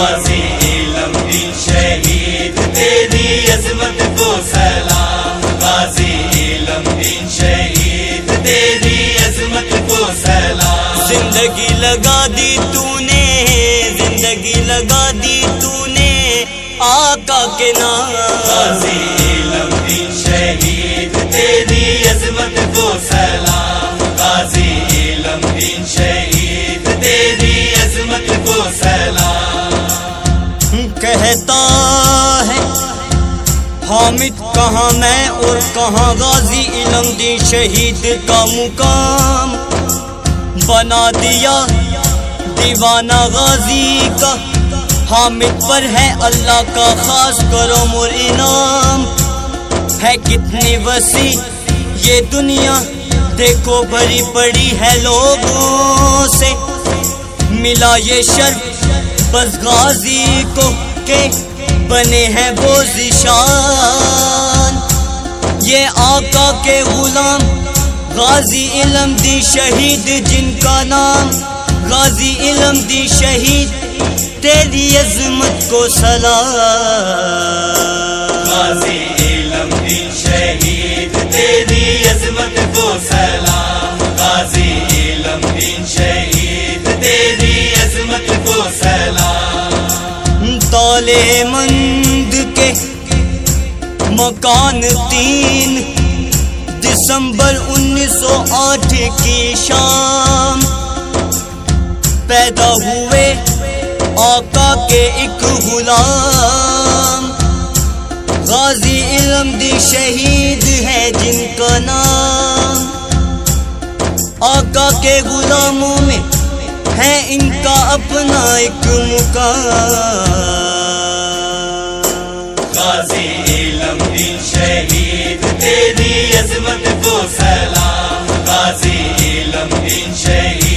غازی علم دین شہید تیری عظمت کو سلام، غازی علم دین شہید تیری عظمت کو سلام۔ زندگی لگا دی تو نے، زندگی لگا دی تو نے آقا کے نام، غازی علم دین شہید تیری عظمت کو سلام، غازی علم دین شہید تیری عظمت کو سلام۔ کہتا ہے حامد کہاں میں اور کہاں غازی علم دین شہید کا مقام، بنا دیا دیوانہ غازی کا، حامد پر ہے اللہ کا خاص کرم اور انعام۔ ہے کتنی وسیع یہ دنیا دیکھو بھری پڑی ہے لوگوں سے، ملا یہ شرف بس غازی کو کہ بنے ہیں وہ ذیشان۔ یہ آقا کے غلام غازی علم دین شہید جن کا نام، غازی علم دین شہید تیری عظمت کو سلام، غازی علم دین شہید تیری عظمت کو سلام، غازی علم دین شہید تیری عظمت کو سلام۔ تالے مند کے مکان 3 دسمبر 1908 کی شام، پیدا ہوئے آقا کے ایک غلام، غازی علم دین شہید ہے جن کا نام۔ آقا کے غلاموں میں ہے ان کا اپنا ایک مقام، غازی علم دین شہید تیری عظمت کو سلام، غازی علم دین شہید